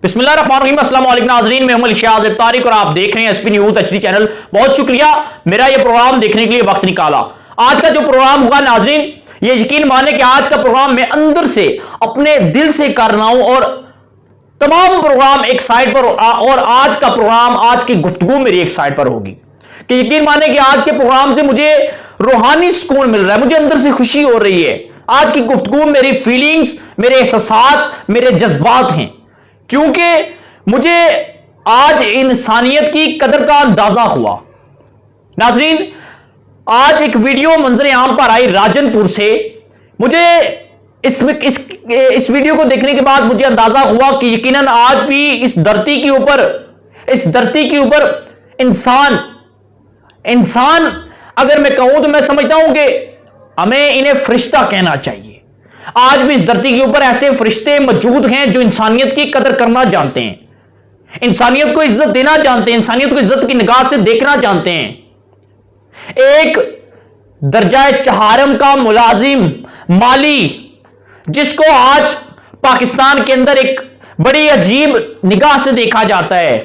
बिस्मिल्लाहिर्रहमानिर्रहीम, अस्सलाम वालेकुम नाज़रीन, मैं हूं शाह तारिक और आप देख रहे हैं एसपी न्यूज एचडी चैनल। बहुत शुक्रिया मेरा ये प्रोग्राम देखने के लिए वक्त निकाला। आज का जो प्रोग्राम हुआ नाज़रीन, ये यकीन माने कि आज का प्रोग्राम मैं अंदर से अपने दिल से कर रहा हूं और तमाम प्रोग्राम एक साइड पर और आज का प्रोग्राम, आज की गुफ्तगू मेरी एक साइड पर होगी कि यकीन माने कि आज के प्रोग्राम से मुझे रूहानी सुकून मिल रहा है, मुझे अंदर से खुशी हो रही है। आज की गुफ्तगू मेरी फीलिंग्स, मेरे एहसास, मेरे जज्बात हैं, क्योंकि मुझे आज इंसानियत की कदर का अंदाजा हुआ। नाजरीन, आज एक वीडियो मंजर आम पर आई राजनपुर से। मुझे इस वीडियो को देखने के बाद मुझे अंदाजा हुआ कि यकीनन आज भी इस धरती के ऊपर इंसान अगर मैं कहूं तो मैं समझता हूं कि हमें इन्हें फरिश्ता कहना चाहिए। आज भी इस धरती के ऊपर ऐसे फरिश्ते मौजूद हैं जो इंसानियत की कदर करना जानते हैं, इंसानियत को इज्जत देना जानते हैं, इंसानियत को इज्जत की निगाह से देखना जानते हैं। एक दर्जाए चहारम का मुलाजिम माली, जिसको आज पाकिस्तान के अंदर एक बड़ी अजीब निगाह से देखा जाता है,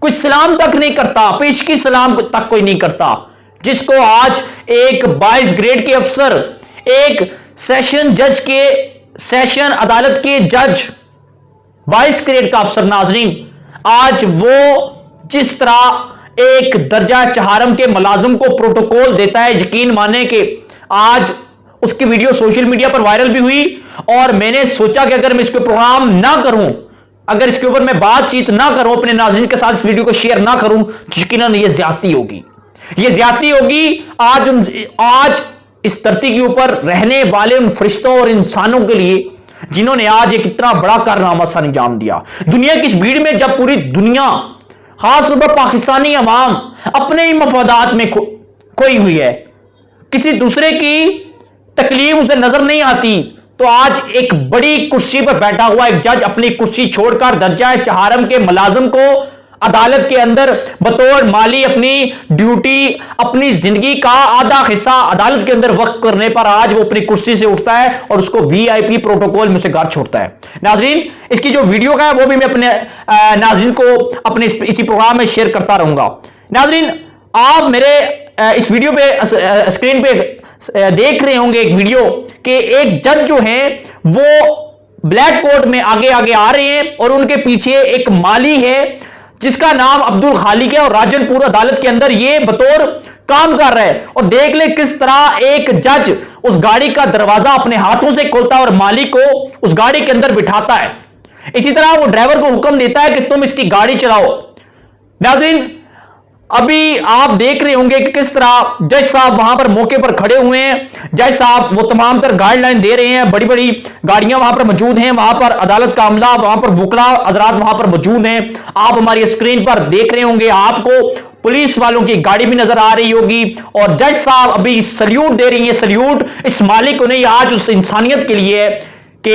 कुछ सलाम तक नहीं करता, पेशगी सलाम तक कोई नहीं करता, जिसको आज एक 22 ग्रेड के अफसर, एक सेशन अदालत के जज, 22 ग्रेड का अफसर, नाजरीन, आज वो जिस तरह एक दर्जा चहारम के मुलाजिम को प्रोटोकॉल देता है, यकीन माने कि आज उसकी वीडियो सोशल मीडिया पर वायरल भी हुई और मैंने सोचा कि अगर मैं इसके प्रोग्राम ना करूं, अगर इसके ऊपर मैं बातचीत ना करूं, अपने नाज़रीन के साथ इस वीडियो को शेयर ना करूं, तो यकीनन ये ज्यादती होगी, ये ज्यादती होगी आज इस धरती के ऊपर रहने वाले उन फरिश्तों और इंसानों के लिए जिन्होंने आज एक इतना बड़ा कारनामा सा अंजाम दिया। दुनिया की इस भीड़ में जब पूरी दुनिया, खासतौर पर पाकिस्तानी अवाम, अपने ही मफादात में खोई हुई है, किसी दूसरे की तकलीफ उसे नजर नहीं आती, तो आज एक बड़ी कुर्सी पर बैठा हुआ एक जज अपनी कुर्सी छोड़कर दर्जा चहारम के मुलाजिम को अदालत के अंदर बतौर माली अपनी ड्यूटी, अपनी जिंदगी का आधा हिस्सा अदालत के अंदर वक्त करने पर आज वो अपनी कुर्सी से उठता है और उसको वीआईपी प्रोटोकॉल में से घर छोड़ता है। नाजरीन, इसकी जो वीडियो है वो भी मैं अपने नाजरीन को अपने इसी प्रोग्राम में शेयर करता रहूंगा। नाजरीन, आप मेरे इस वीडियो पे स्क्रीन पे देख रहे होंगे एक वीडियो कि एक जज जो है वो ब्लैक कोट में आगे आगे आ रहे हैं और उनके पीछे एक माली है जिसका नाम अब्दुल खालिक है और राजनपुर अदालत के अंदर ये बतौर काम कर रहा है। और देख ले किस तरह एक जज उस गाड़ी का दरवाजा अपने हाथों से खोलता है और मालिक को उस गाड़ी के अंदर बिठाता है। इसी तरह वो ड्राइवर को हुक्म देता है कि तुम इसकी गाड़ी चलाओ। नाज़रीन, अभी आप देख रहे होंगे कि किस तरह जज साहब वहां पर मौके पर खड़े हुए हैं। जज साहब वो तमाम तरह गाइडलाइन दे रहे हैं, बड़ी बड़ी गाड़ियां वहां पर मौजूद हैं, वहां पर अदालत का अमला, वहां पर वकला हजरात वहां पर मौजूद हैं। आप हमारी स्क्रीन पर देख रहे होंगे, आपको पुलिस वालों की गाड़ी भी नजर आ रही होगी और जज साहब अभी सल्यूट दे रही है। सल्यूट इस मालिक को नहीं, आज उस इंसानियत के लिए कि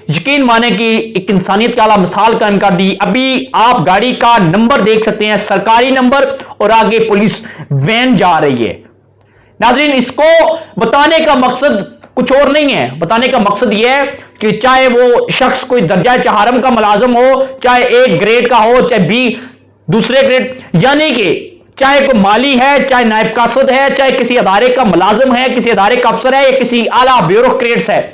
यकीन माने कि एक इंसानियत का आला मिसाल कायम कर दी। अभी आप गाड़ी का नंबर देख सकते हैं, सरकारी नंबर, और आगे पुलिस वैन जा रही है। नाज़रीन, इसको बताने का मकसद कुछ और नहीं है, बताने का मकसद यह है कि चाहे वो शख्स कोई दर्जा चहारम का मुलाजिम हो, चाहे एक ग्रेड का हो, चाहे बी दूसरे ग्रेड, यानी कि चाहे कोई माली है, चाहे नायब कासद है, चाहे किसी अदारे का मुलाजिम है, किसी अदारे का अफसर है या किसी आला ब्यूरोक्रेट्स है,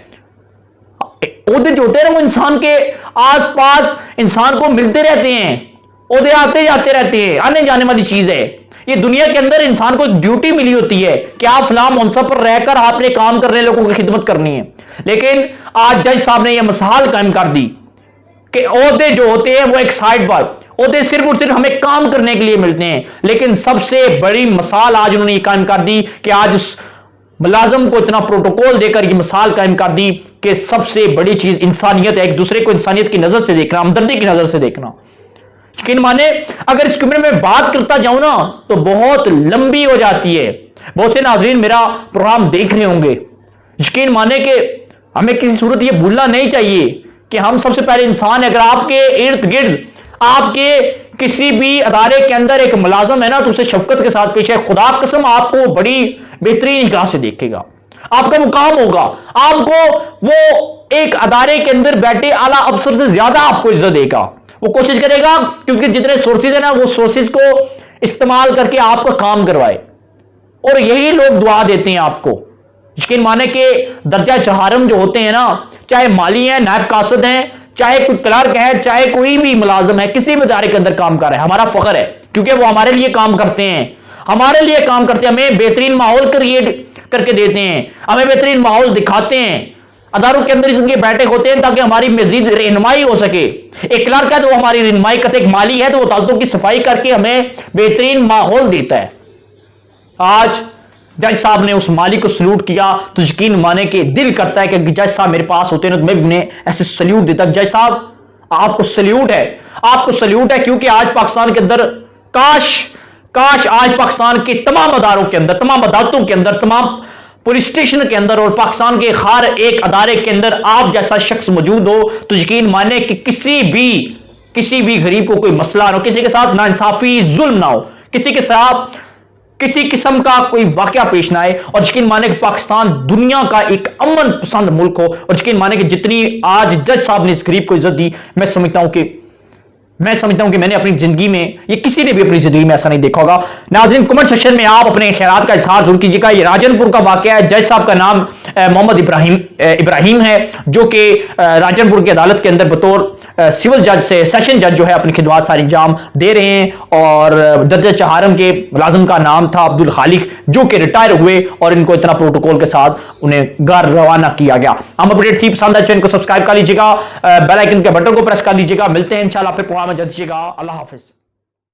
ओहदे जो होते हैं वो इंसान के आसपास इंसान को मिलते रहते हैं, ओहदे आते जाते रहते हैं, आने जाने वाली चीज है। ये दुनिया के अंदर इंसान को एक ड्यूटी मिली होती है कि आप फलां मनसब पर रहकर आपने काम करने, लोगों की खिदमत करनी है। लेकिन आज जज साहब ने यह मिसाल कायम कर दी कि ओहदे जो होते हैं वो एक साइड पर, ओहदे सिर्फ और सिर्फ हमें काम करने के लिए मिलते हैं। लेकिन सबसे बड़ी मिसाल आज उन्होंने कायम कर दी कि आज उस मुलाजिम को इतना प्रोटोकॉल देकर ये मिसाल कायम कर दी कि सबसे बड़ी चीज इंसानियत है, एक दूसरे को इंसानियत की नजर से देखना, हमदर्दी की नजर से देखना। यकीन माने अगर इसके ऊपर मैं बात करता जाऊं ना तो बहुत लंबी हो जाती है। बहुत से नाजरीन मेरा प्रोग्राम देख रहे होंगे, यकीन माने कि हमें किसी सूरत ये भूलना नहीं चाहिए कि हम सबसे पहले इंसान है। अगर आपके इर्द गिर्द आपके किसी भी अदारे के अंदर एक मुलाजिम है ना, तो उसे शफकत के साथ पेश है। खुदा कसम आपको बड़ी बेहतरीन निगाह से देखेगा, आपका मुकाम होगा, आपको वो एक अदारे के अंदर बैठे आला अफसर से ज्यादा आपको इज्जत देगा। वो कोशिश करेगा क्योंकि जितने सोर्सेज है ना, वो सोर्सेज को इस्तेमाल करके आपका काम करवाए, और यही लोग दुआ देते हैं आपको। यकीन माने कि दर्जा चहारम जो होते हैं ना, चाहे माली है, नायब कासद हैं, चाहे कोई क्लर्क है, चाहे कोई भी मुलाजिम है, किसी भी इदारे के अंदर काम कर रहा है, हमारा फख्र है क्योंकि वो हमारे लिए काम करते हैं, हमारे लिए काम करते हैं, हमें बेहतरीन माहौल क्रिएट करके देते हैं, हमें बेहतरीन माहौल दिखाते हैं। अदारों के अंदर इसके बैठक होते हैं ताकि हमारी मजीद रहनुमाई हो सके। एक क्लर्क है तो वो हमारी रहनुमाई करते, एक माली है तो वो अदालतों की सफाई करके हमें बेहतरीन माहौल देता है। आज जज साहब ने उस माली को सल्यूट किया तो यकीन माने कि दिल करता है कि जज साहब मेरे पास होते ना तो मैं उन्हें ऐसे सल्यूट देता। जज साहब आपको सल्यूट है, आपको सल्यूट है, क्योंकि आज पाकिस्तान के अंदर काश आज पाकिस्तान के तमाम अदारों के अंदर, तमाम अदालतों के अंदर, तमाम पुलिस स्टेशन के अंदर और पाकिस्तान के हर एक अदारे के अंदर आप जैसा शख्स मौजूद हो तो यकीन माने कि किसी भी गरीब को कोई मसला ना हो, किसी के साथ नाइंसाफी जुल्म ना हो, किसी के साथ किसी किस्म का कोई वाकया पेश ना आए, और यकीन माने कि पाकिस्तान दुनिया का एक अमन पसंद मुल्क हो। और यकीन माने कि जितनी आज जज साहब ने इस गरीब को इज्जत दी, मैं समझता हूं कि मैंने अपनी जिंदगी में, ये किसी ने भी अपनी जिंदगी में ऐसा नहीं देखा होगा। नाज़रीन, कमेंट सेक्शन में आप अपने ख्यालात का इजहार जरूर कीजिएगा। ये राजनपुर का वाकया है, जज साहब का नाम मोहम्मद इब्राहिम है, जो कि राजनपुर की अदालत के अंदर बतौर सिविल जज से सेशन जज जो है अपनी खिदमत सारी अंजाम दे रहे हैं। और दर्जा चहारम के मुलाजिम का नाम था अब्दुल खालिक, जो कि रिटायर हुए और इनको इतना प्रोटोकॉल के साथ उन्हें घर रवाना किया गया। हम अपडेट थी, पसंद है चैनल को सब्सक्राइब कर लीजिएगा, बेल आइकन के बटन को प्रेस कर लीजिएगा। मिलते हैं इंशाल्लाह, पे प्रोग्राम में जल्द। अल्लाह हाफिज।